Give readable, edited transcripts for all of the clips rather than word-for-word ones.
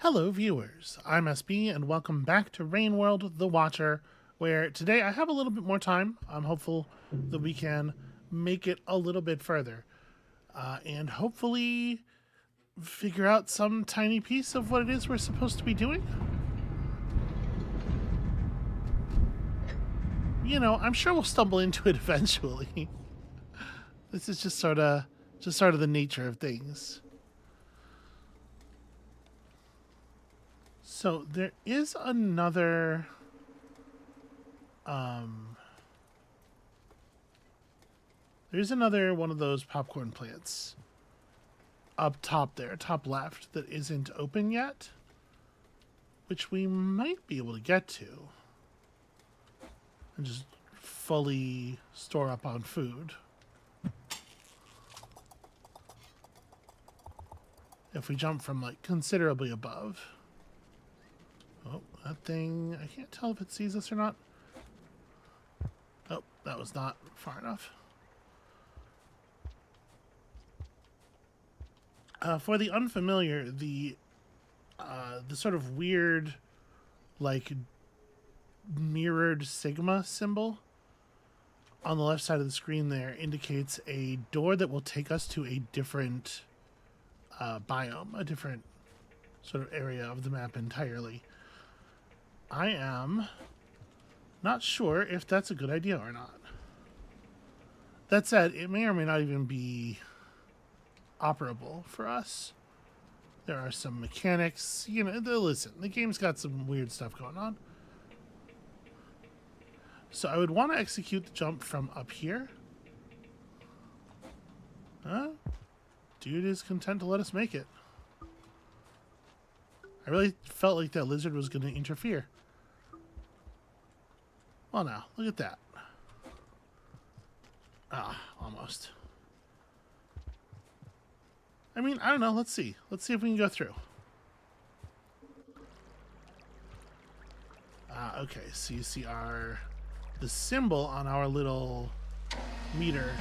Hello, viewers. I'm SB, and welcome back to Rain World: The Watcher, where today I have a little bit more time. I'm hopeful that we can make it a little bit further and hopefully figure out some tiny piece of what it is we're supposed to be doing. You know, I'm sure we'll stumble into it eventually. This is just sort of the nature of things. So there is another there's another one of those popcorn plants up top there, top left, that isn't open yet, which we might be able to get to and just fully store up on food. If we jump from like considerably above. Oh, that thing, I can't tell if it sees us or not. Oh, that was not far enough. For the unfamiliar, the sort of weird, like, mirrored sigma symbol on the left side of the screen there indicates a door that will take us to a different biome, a different sort of area of the map entirely. I am not sure if that's a good idea or not. That said, it may or may not even be operable for us. There are some mechanics, you know, listen, the game's got some weird stuff going on. So I would want to execute the jump from up here. Dude is content to let us make it. I really felt like that lizard was going to interfere. Well, now, look at that. Almost. I mean, I don't know. Let's see. Let's see if we can go through. Okay, so you see the symbol on our little meter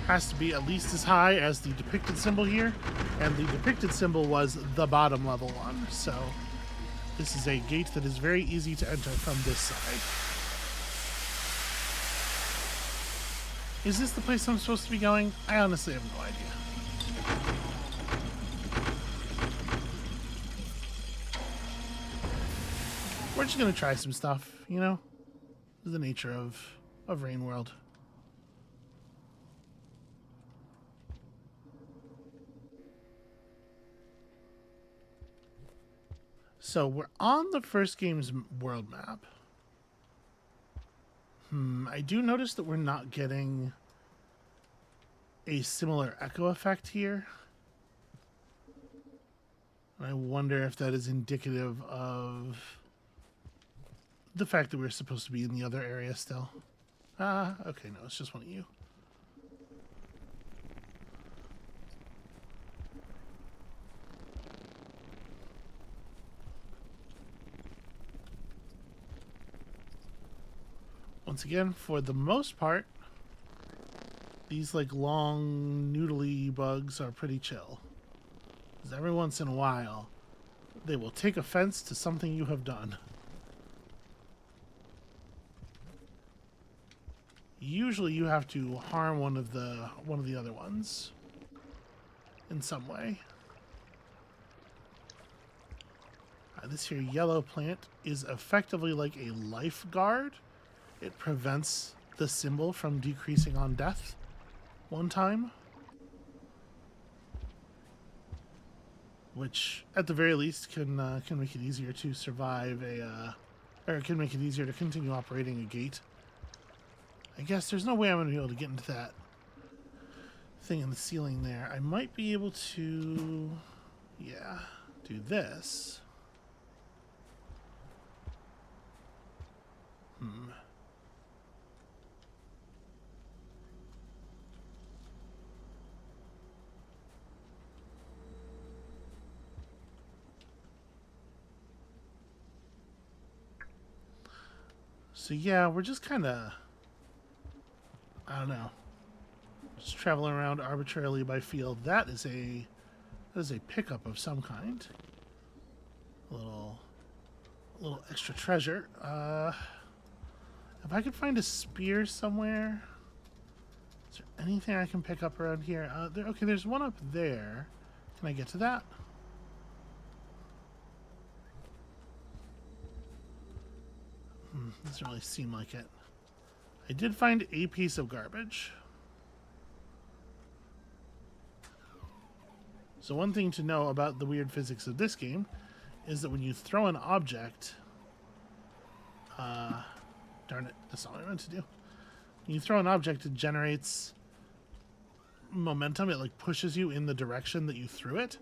has to be at least as high as the depicted symbol here, and the depicted symbol was the bottom level one, so this is a gate that is very easy to enter from this side. Is this the place I'm supposed to be going? I honestly have no idea. We're just gonna try some stuff, you know? This is the nature of Rain World. So we're on the first game's world map. I do notice that we're not getting a similar echo effect here. And I wonder if that is indicative of the fact that we're supposed to be in the other area still. Okay, no, it's just one of you. Once again, for the most part, these like long noodly bugs are pretty chill. Because every once in a while, they will take offense to something you have done. Usually you have to harm one of the other ones in some way. This here yellow plant is effectively like a lifeguard. It prevents the symbol from decreasing on death one time, which at the very least can make it easier to survive or it can make it easier to continue operating a gate. I guess there's no way I'm going to be able to get into that thing in the ceiling there. I might be able to, yeah, do this. So yeah, we're just kind of, I don't know, just traveling around arbitrarily by field. That is a pickup of some kind. A little extra treasure. If I could find a spear somewhere. Is there anything I can pick up around here? Okay, there's one up there. Can I get to that? Doesn't really seem like it. I did find a piece of garbage. So one thing to know about the weird physics of this game is that when you throw an object... darn it, that's not what I meant to do. When you throw an object, it generates momentum. It like pushes you in the direction that you threw it,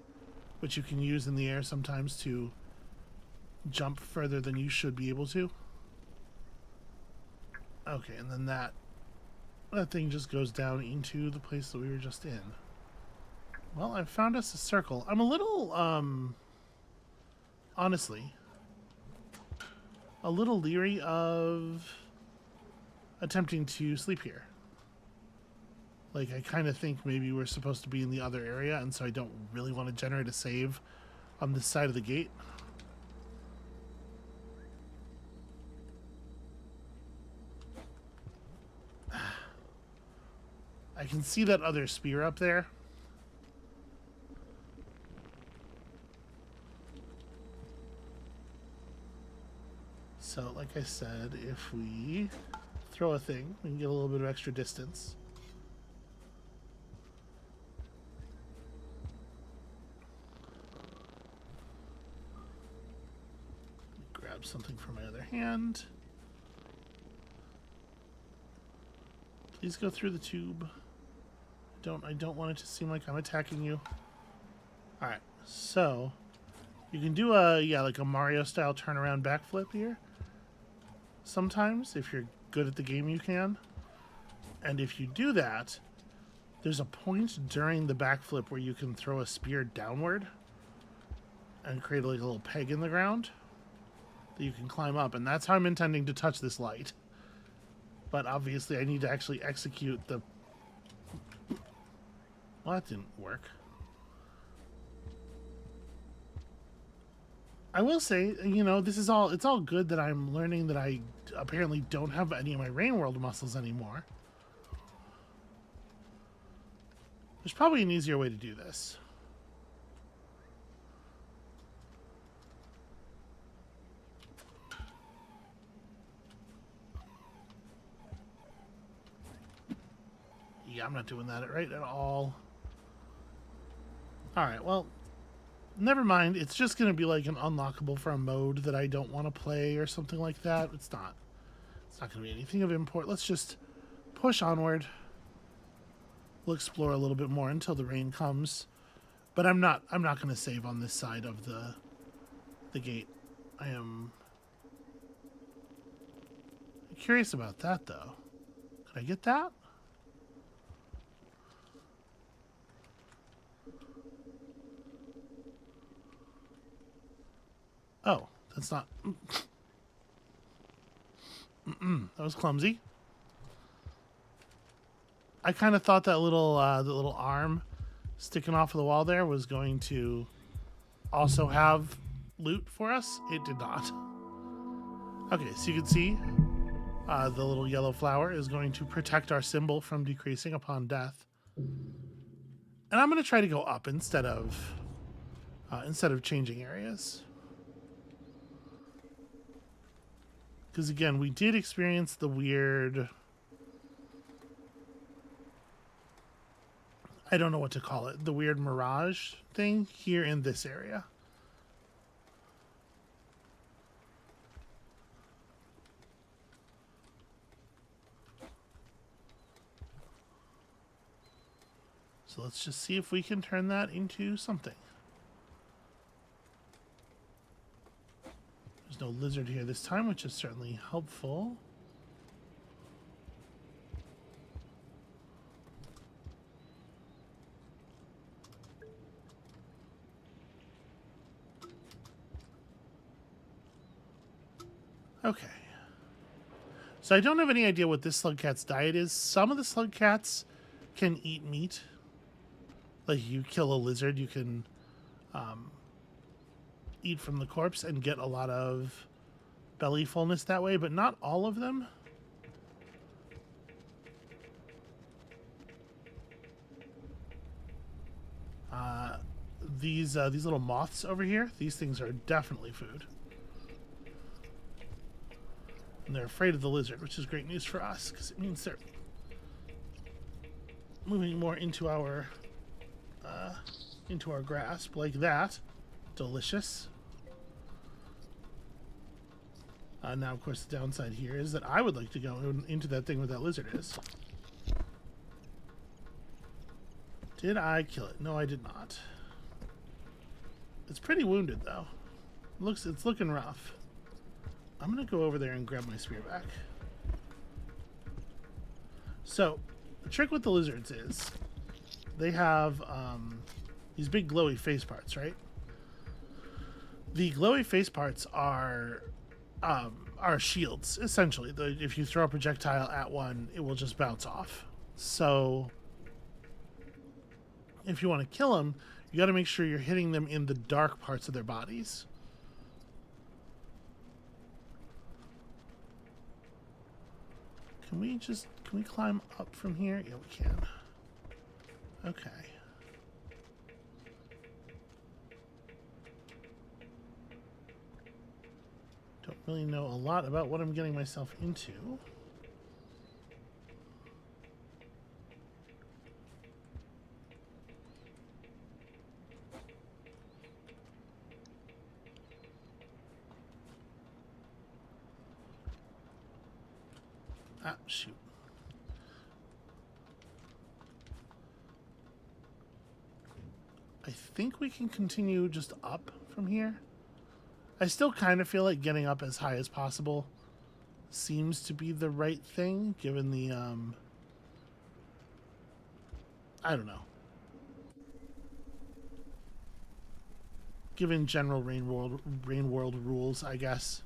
which you can use in the air sometimes to jump further than you should be able to. Okay, and then that thing just goes down into the place that we were just in. Well, I found us a circle. I'm a little, honestly, a little leery of attempting to sleep here. Like, I kind of think maybe we're supposed to be in the other area, and so I don't really want to generate a save on this side of the gate. I can see that other spear up there. So, like I said, if we throw a thing, we can get a little bit of extra distance. Grab something from my other hand. Please go through the tube. I don't want it to seem like I'm attacking you. Alright, so you can do like a Mario style turnaround backflip here. Sometimes, if you're good at the game, you can. And if you do that, there's a point during the backflip where you can throw a spear downward and create like a little peg in the ground that you can climb up. And that's how I'm intending to touch this light. But obviously I need to actually execute the... Well, that didn't work. I will say, you know, it's all good that I'm learning that I apparently don't have any of my Rain World muscles anymore. There's probably an easier way to do this. Yeah, I'm not doing that right at all. Alright, well, never mind. It's just going to be like an unlockable for a mode that I don't want to play or something like that. It's not. It's not going to be anything of import. Let's just push onward. We'll explore a little bit more until the rain comes. But I'm not going to save on this side of the gate. I am curious about that, though. Could I get that? Oh, that's not... That was clumsy. I kind of thought that little arm sticking off of the wall there was going to also have loot for us. It did not. Okay, so you can see the little yellow flower is going to protect our symbol from decreasing upon death. And I'm going to try to go up instead of changing areas. Because again, we did experience the weird... I don't know what to call it. The weird mirage thing here in this area. So let's just see if we can turn that into something. There's no lizard here this time, which is certainly helpful. Okay. So I don't have any idea what this slugcat's diet is. Some of the slugcats can eat meat. Like, you kill a lizard, you can eat from the corpse and get a lot of belly fullness that way, but not all of them. These little moths over here, these things are definitely food. And they're afraid of the lizard, which is great news for us, because it means they're moving more into our grasp, like that. Delicious. Now, of course, the downside here is that I would like to go into that thing where that lizard is. Did I kill it? No, I did not. It's pretty wounded, though. It's looking rough. I'm going to go over there and grab my spear back. So, the trick with the lizards is they have these big glowy face parts, right? The glowy face parts are shields, essentially. If you throw a projectile at one, it will just bounce off. So, if you want to kill them, you got to make sure you're hitting them in the dark parts of their bodies. Can we climb up from here? Yeah, we can. Okay. Don't really know a lot about what I'm getting myself into. Ah, shoot. I think we can continue just up from here. I still kind of feel like getting up as high as possible seems to be the right thing, given the, I don't know. Given general Rain World rules, I guess.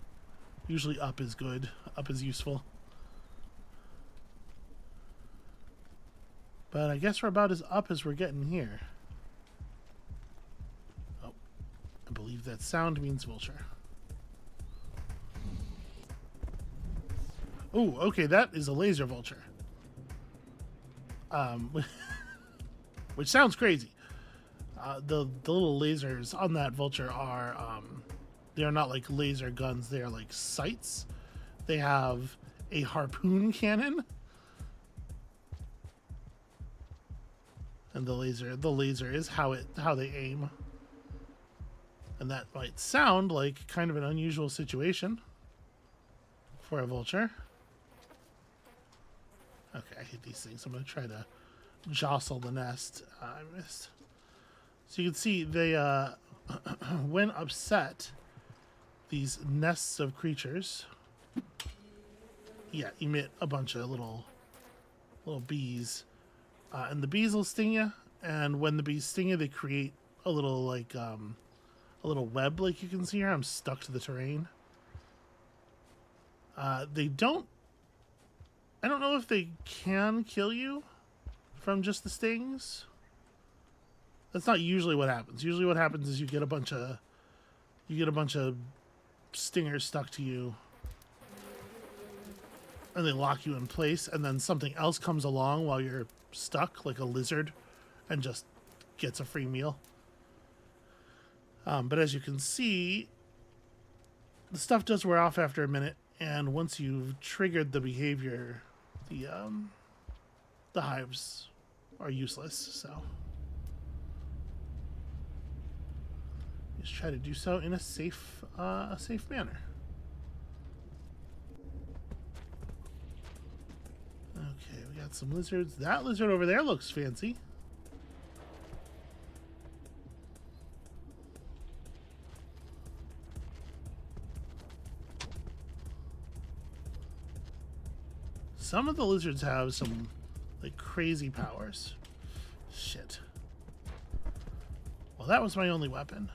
Usually up is good. Up is useful. But I guess we're about as up as we're getting here. Oh, I believe that sound means vulture. Oh, okay, that is a laser vulture. Which sounds crazy. The little lasers on that vulture are, they are not like laser guns, they are like sights. They have a harpoon cannon. And the laser is how they aim. And that might sound like kind of an unusual situation for a vulture. Okay, I hate these things. I'm going to try to jostle the nest. I missed. So you can see they, when upset, these nests of creatures, emit a bunch of little bees. And the bees will sting you, and when the bees sting you, they create a little, like, a little web, like you can see here. I'm stuck to the terrain. I don't know if they can kill you from just the stings. That's not usually what happens. Usually what happens is you get a bunch of stingers stuck to you, and they lock you in place, and then something else comes along while you're stuck, like a lizard, and just gets a free meal. But as you can see, the stuff does wear off after a minute, and once you've triggered the behavior, the hives are useless. So just try to do so in a safe manner. Okay, we got some lizards. That lizard over there looks fancy. Some of the lizards have some, like, crazy powers. Shit. Well, that was my only weapon.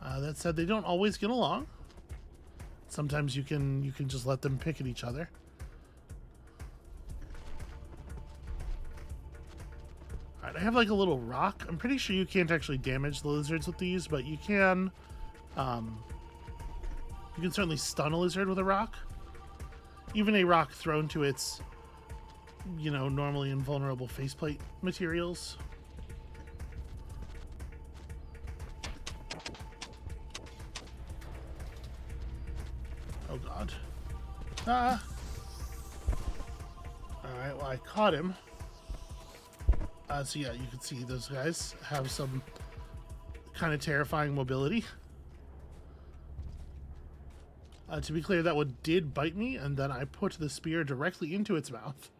That said, they don't always get along. Sometimes you can just let them pick at each other. Alright, I have like a little rock. I'm pretty sure you can't actually damage the lizards with these, but you can certainly stun a lizard with a rock. Even a rock thrown to its, you know, normally invulnerable faceplate materials. Oh god. Ah! Alright, well I caught him. So yeah, you can see those guys have some kind of terrifying mobility. To be clear, that one did bite me, and then I put the spear directly into its mouth.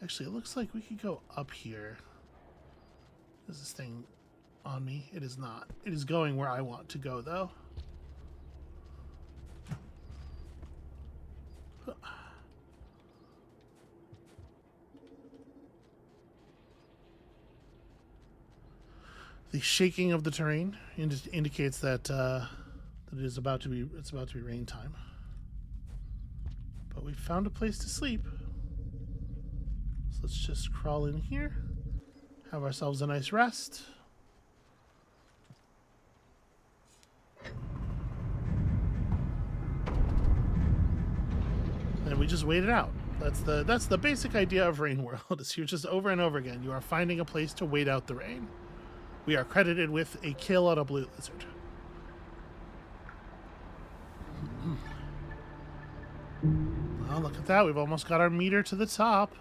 Actually, it looks like we could go up here. Is this thing on me? It is not. It is going where I want to go, though. The shaking of the terrain indicates that it's about to be rain time. But we found a place to sleep. So let's just crawl in here, have ourselves a nice rest. And we just wait it out. That's the basic idea of Rain World. Is you're just over and over again. You are finding a place to wait out the rain. We are credited with a kill on a blue lizard. Oh, look at that. We've almost got our meter to the top.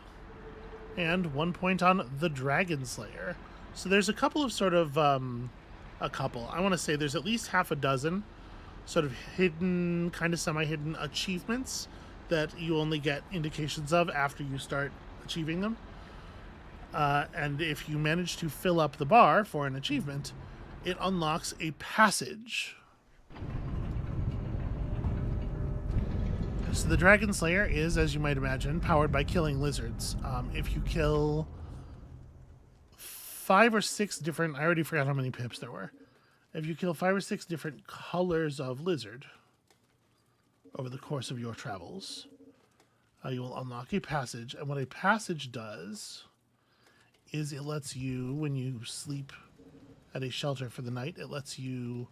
And 1 point on the Dragon Slayer. So there's a couple of sort of, I want to say there's at least half a dozen sort of hidden, kind of semi-hidden achievements that you only get indications of after you start achieving them. And if you manage to fill up the bar for an achievement, it unlocks a passage. So the Dragon Slayer is, as you might imagine, powered by killing lizards. If you kill 5 or 6 different... I already forgot how many pips there were. If you kill 5 or 6 different colors of lizard over the course of your travels, you will unlock a passage. And what a passage does is it lets you, when you sleep at a shelter for the night, it lets you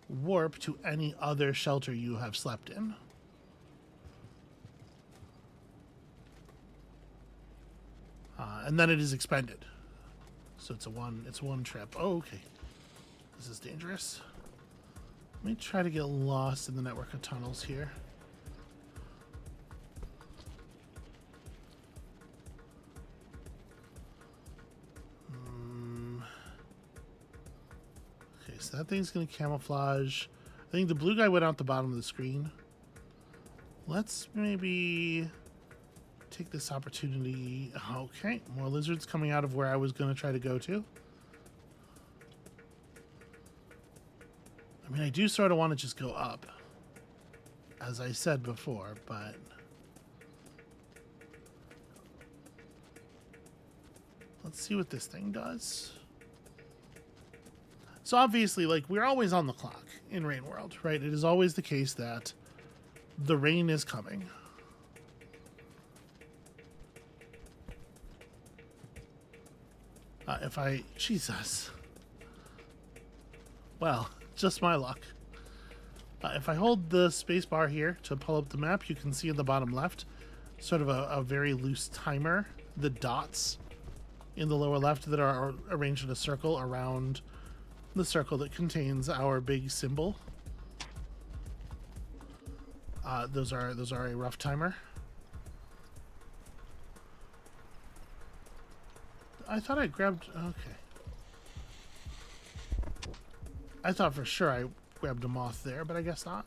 warp to any other shelter you have slept in. And then it is expended. So it's one trip. Oh, okay. This is dangerous. Let me try to get lost in the network of tunnels here. Okay, so that thing's going to camouflage. I think the blue guy went out the bottom of the screen. Let's maybe take this opportunity. Okay, more lizards coming out of where I was going to try to go to. I mean, I do sort of want to just go up, as I said before, but let's see what this thing does. So obviously, like, we're always on the clock in Rain World, right? It is always the case that the rain is coming. Jesus. Well, just my luck. If I hold the space bar here to pull up the map, you can see in the bottom left sort of a very loose timer. The dots in the lower left that are arranged in a circle around the circle that contains our big symbol. Those are a rough timer. I thought I grabbed... Okay. I thought for sure I grabbed a moth there, but I guess not.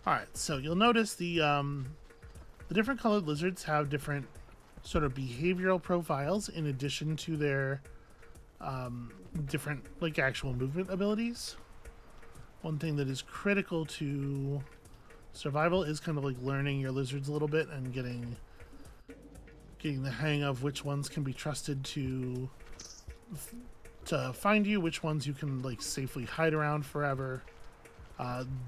Alright, so you'll notice the different colored lizards have different sort of behavioral profiles in addition to their different, like, actual movement abilities. One thing that is critical to survival is kind of like learning your lizards a little bit and getting the hang of which ones can be trusted to find you, which ones you can, like, safely hide around forever,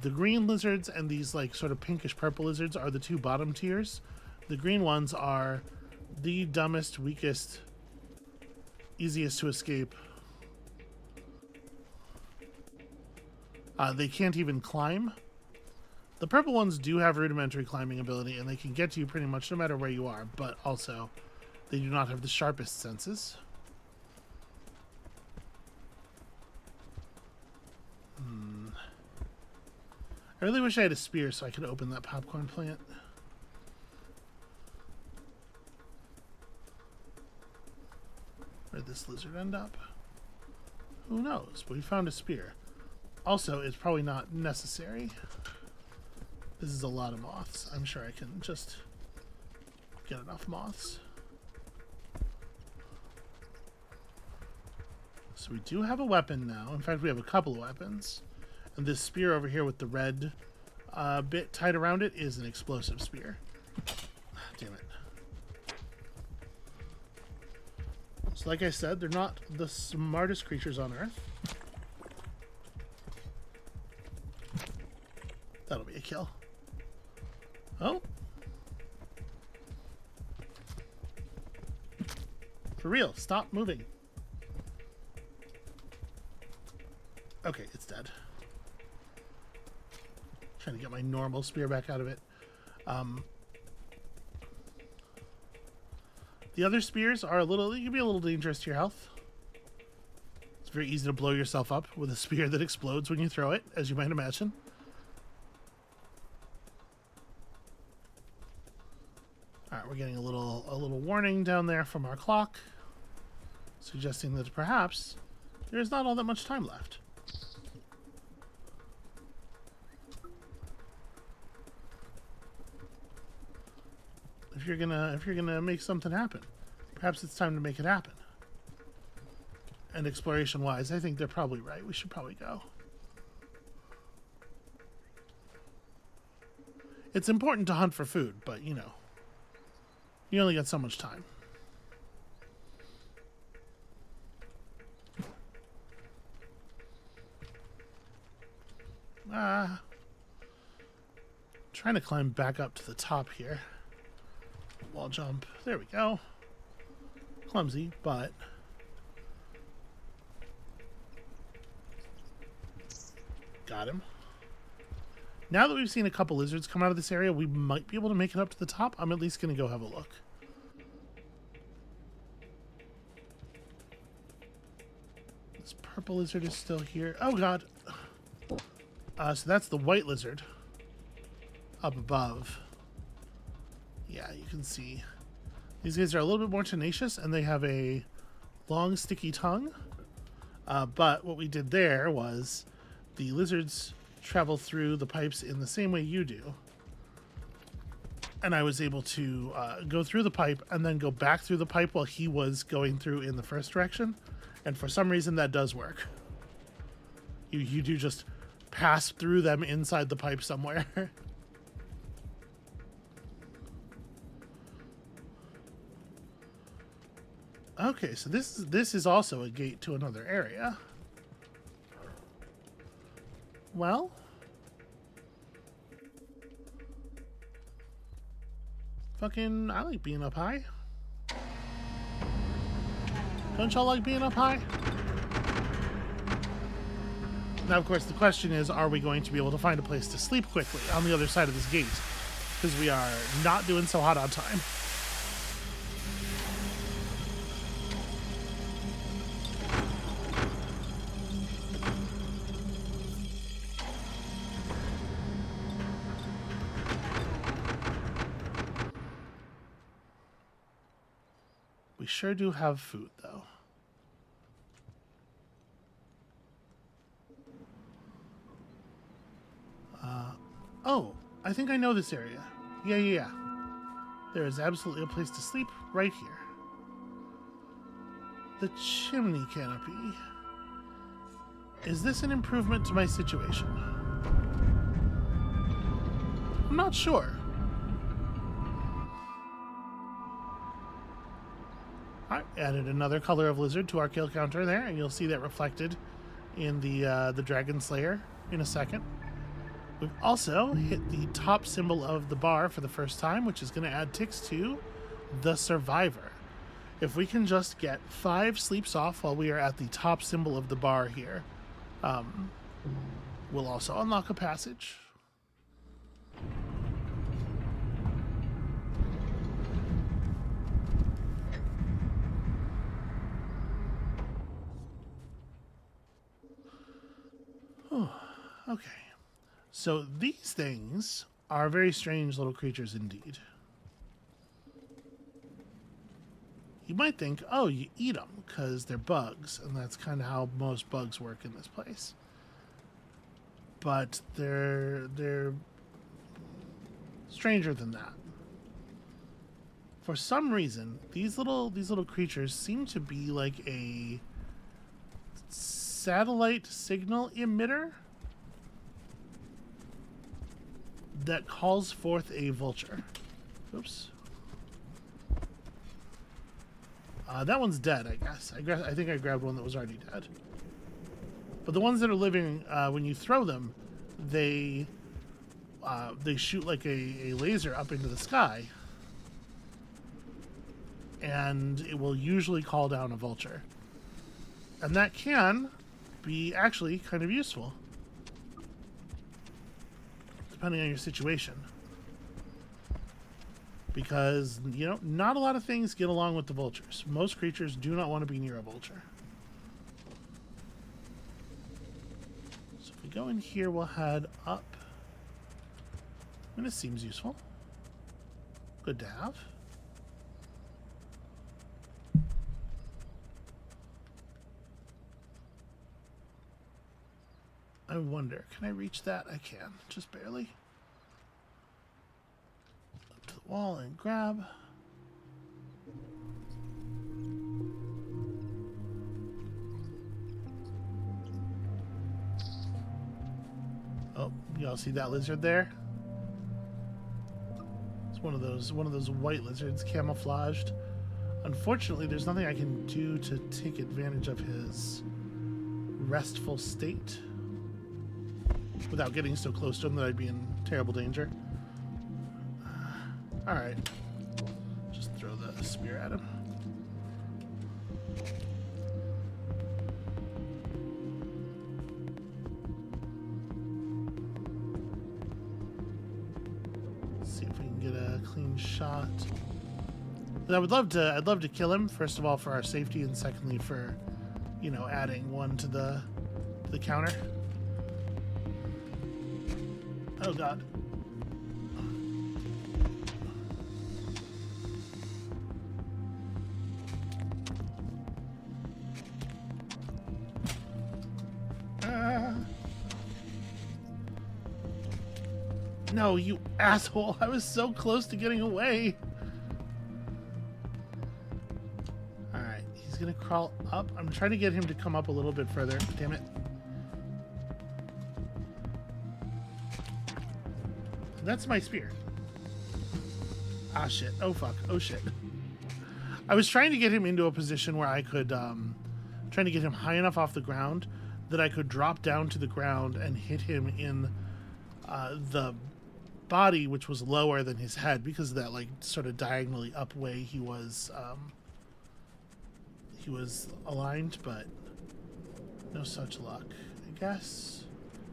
The green lizards and these like sort of pinkish purple lizards are the two bottom tiers. The green ones are the dumbest, weakest, easiest to escape. They can't even climb. The purple ones do have rudimentary climbing ability, and they can get to you pretty much no matter where you are, but also they do not have the sharpest senses. I really wish I had a spear so I could open that popcorn plant. Where'd this lizard end up? Who knows? But we found a spear. Also, it's probably not necessary. This is a lot of moths. I'm sure I can just get enough moths. So we do have a weapon now. In fact, we have a couple of weapons. And this spear over here with the red bit tied around it is an explosive spear. Damn it. So like I said, they're not the smartest creatures on Earth. That'll be a kill. Oh. For real, stop moving. Okay, it's dead. Trying to get my normal spear back out of it. The other spears are they can be a little dangerous to your health. It's very easy to blow yourself up with a spear that explodes when you throw it, as you might imagine. Alright, we're getting a little warning down there from our clock, suggesting that perhaps there's not all that much time left. If you're gonna make something happen, perhaps it's time to make it happen. And exploration-wise, I think they're probably right. We should probably go. It's important to hunt for food, but you know, you only got so much time. Trying to climb back up to the top here. Wall jump. There we go. Clumsy, but got him. Now that we've seen a couple lizards come out of this area, we might be able to make it up to the top. I'm at least going to go have a look. This purple lizard is still here. Oh, God. So that's the white lizard up above. Yeah, you can see. These guys are a little bit more tenacious, and they have a long, sticky tongue. But what we did there was the lizards travel through the pipes in the same way you do. And I was able to go through the pipe and then go back through the pipe while he was going through in the first direction. And for some reason, that does work. You do just pass through them inside the pipe somewhere. Okay, so this is also a gate to another area. Well, fucking, I like being up high. Don't y'all like being up high? Now, of course, the question is, are we going to be able to find a place to sleep quickly on the other side of this gate? Because we are not doing so hot on time. We sure do have food, though. Oh, I think I know this area. Yeah. There is absolutely a place to sleep right here. The chimney canopy. Is this an improvement to my situation? I'm not sure. I added another color of lizard to our kill counter there, and you'll see that reflected in the Dragon Slayer in a second. We've also hit the top symbol of the bar for the first time, which is going to add ticks to the survivor. If we can just get 5 sleeps off while we are at the top symbol of the bar here, we'll also unlock a passage. Okay. So these things are very strange little creatures indeed. You might think, oh, you eat them because they're bugs, and that's kind of how most bugs work in this place. But they're stranger than that. For some reason, these little creatures seem to be like a satellite signal emitter that calls forth a vulture. Oops. That one's dead, I guess. I think I grabbed one that was already dead. But the ones that are living, when you throw them, they shoot like a laser up into the sky, and it will usually call down a vulture. And that can be actually kind of useful, depending on your situation. Because, you know, not a lot of things get along with the vultures. Most creatures do not want to be near a vulture. So if we go in here, we'll head up. And this seems useful. Good to have. I wonder, can I reach that? I can, just barely. Up to the wall and grab. Oh, y'all see that lizard there? It's one of those white lizards, camouflaged. Unfortunately, there's nothing I can do to take advantage of his restful state without getting so close to him that I'd be in terrible danger. Alright. Just throw the spear at him. See if we can get a clean shot. But I'd love to kill him, first of all for our safety, and secondly for, you know, adding one to the counter. Oh god. No, you asshole. I was so close to getting away. Alright, he's gonna crawl up. I'm trying to get him to come up a little bit further. Damn it. That's my spear. Ah, shit. Oh, fuck. Oh, shit. I was trying to get him into a position where I could, trying to get him high enough off the ground that I could drop down to the ground and hit him in the body, which was lower than his head because of that, like, sort of diagonally up way he was aligned, but no such luck, I guess.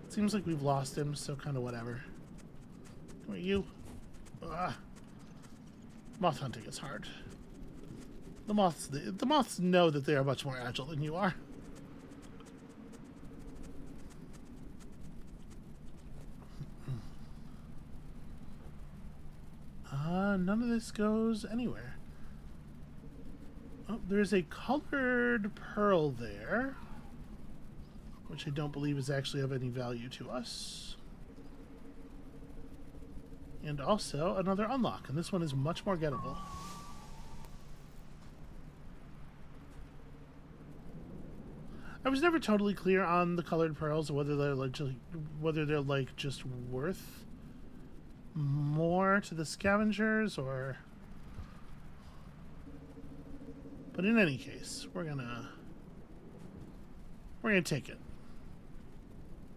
It seems like we've lost him, so kind of whatever. Who are you? Moth hunting is hard. The moths know that they are much more agile than you are. None of this goes anywhere. Oh, there's a colored pearl there, which I don't believe is actually of any value to us. And also another unlock, and this one is much more gettable. I was never totally clear on the colored pearls, or whether they're like just worth more to the scavengers, or. But in any case, we're gonna take it.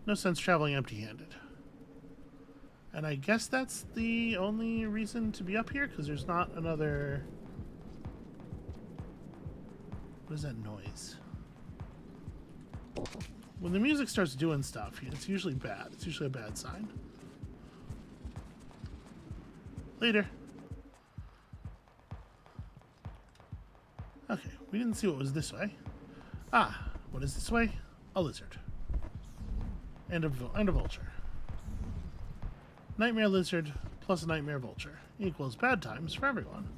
No sense traveling empty-handed. And I guess that's the only reason to be up here, because there's not another... What is that noise? When the music starts doing stuff, it's usually bad. It's usually a bad sign. Later. Okay, we didn't see what was this way. Ah, what is this way? A lizard. And a vulture. Nightmare lizard plus a nightmare vulture equals bad times for everyone.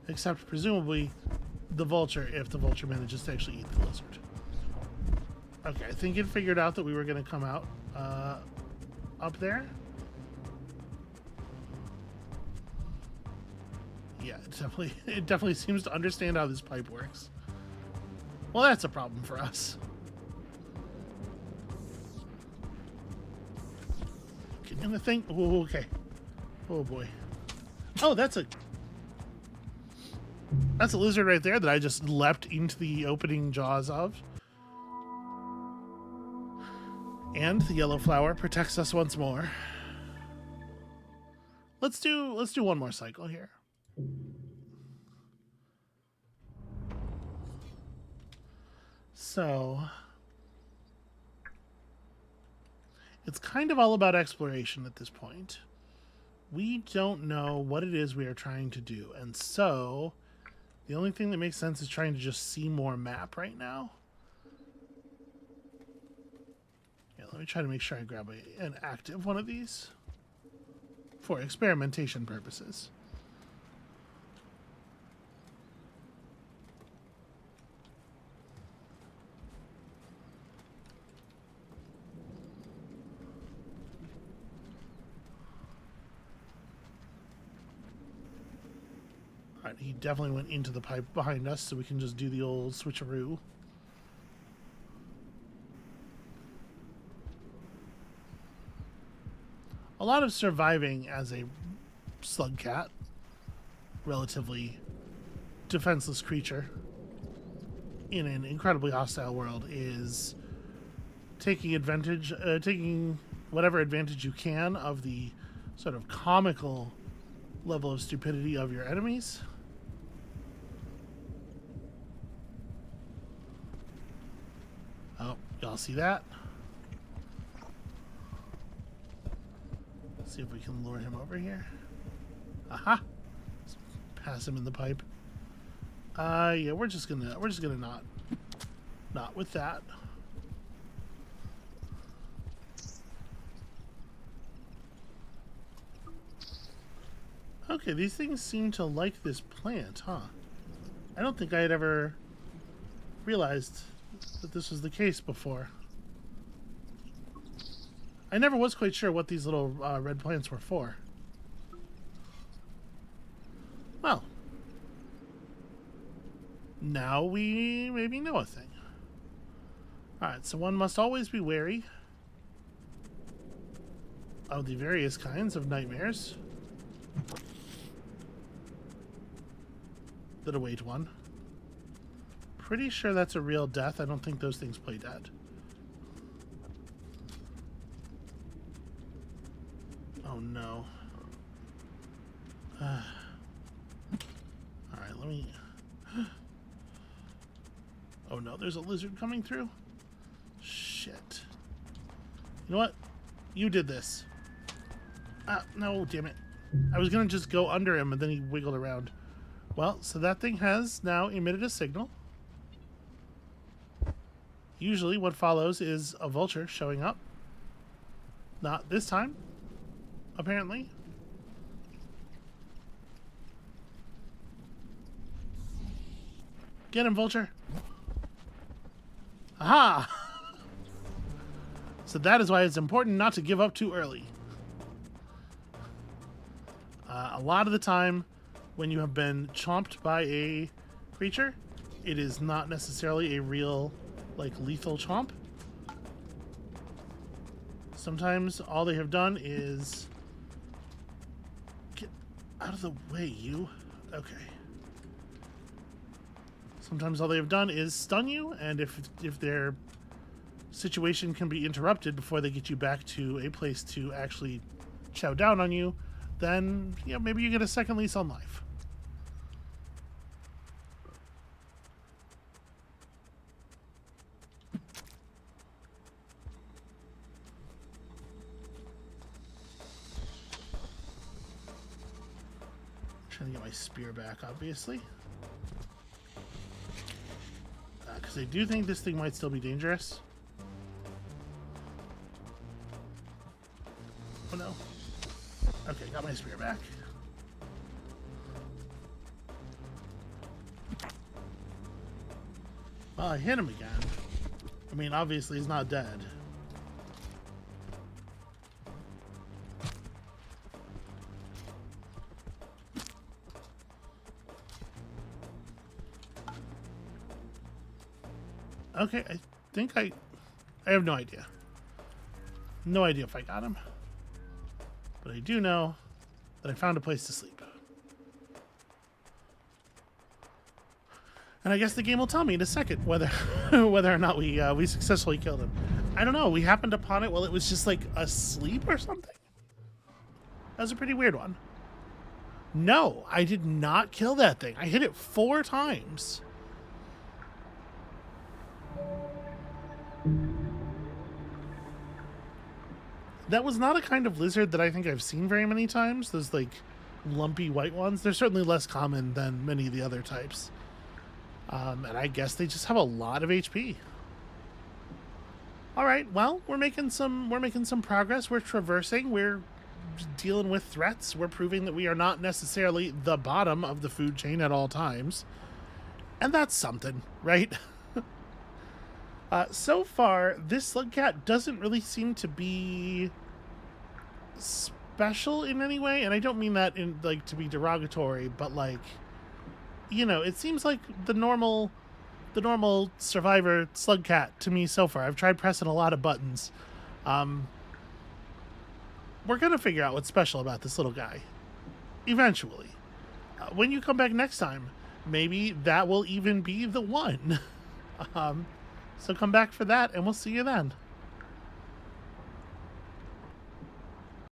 Except, presumably, the vulture, if the vulture manages to actually eat the lizard. Okay, I think it figured out that we were going to come out up there. Yeah, it definitely seems to understand how this pipe works. Well, that's a problem for us. Get in the thing. Oh, okay. Oh boy. Oh, that's a lizard right there that I just leapt into the opening jaws of. And the yellow flower protects us once more. Let's do one more cycle here. So it's kind of all about exploration at this point. We don't know what it is we are trying to do, and so the only thing that makes sense is trying to just see more map right now. Yeah, let me try to make sure I grab an active one of these for experimentation purposes. Alright, he definitely went into the pipe behind us, so we can just do the old switcheroo. A lot of surviving as a slugcat, relatively defenseless creature in an incredibly hostile world, is taking whatever advantage you can of the sort of comical level of stupidity of your enemies. Oh, y'all see that? See if we can lure him over here. Aha! Let's pass him in the pipe. Yeah, we're just gonna not with that. Okay, these things seem to like this plant, huh? I don't think I had ever realized that this was the case before. I never was quite sure what these little red plants were for. Well, now we maybe know a thing. Alright, so one must always be wary of the various kinds of nightmares that await one. Pretty sure that's a real death. I don't think those things play dead. Oh no. Alright, let me... Oh no, there's a lizard coming through? Shit. You know what? You did this. Ah, no, damn it. I was gonna just go under him and then he wiggled around. Well, so that thing has now emitted a signal. Usually what follows is a vulture showing up. Not this time, apparently. Get him, vulture. Aha! So that is why it's important not to give up too early. A lot of the time, when you have been chomped by a creature, it is not necessarily a real, like, lethal chomp. Sometimes all they have done is... Get out of the way, you. Okay. Sometimes all they have done is stun you, and if they're situation can be interrupted before they get you back to a place to actually chow down on you, then, you know, maybe you get a second lease on life. Trying to get my spear back, obviously. Because I do think this thing might still be dangerous. Oh no. Okay, got my spear back. Well, I hit him again. I mean, obviously he's not dead. Okay, I think I have no idea. No idea if I got him. But I do know that I found a place to sleep. And I guess the game will tell me in a second whether whether or not we successfully killed him. I don't know. We happened upon it while it was just like asleep or something. That was a pretty weird one. No, I did not kill that thing. I hit it 4 times. That was not a kind of lizard that I think I've seen very many times. Those, like, lumpy white ones. They're certainly less common than many of the other types. And I guess they just have a lot of HP. All right, well, we're making some progress. We're traversing. We're dealing with threats. We're proving that we are not necessarily the bottom of the food chain at all times. And that's something, right? So far, this Slugcat doesn't really seem to be special in any way, and I don't mean that in like to be derogatory, but like, you know, it seems like the normal survivor Slugcat to me so far. I've tried pressing a lot of buttons. We're gonna figure out what's special about this little guy eventually. When you come back next time, maybe that will even be the one. So come back for that, and we'll see you then.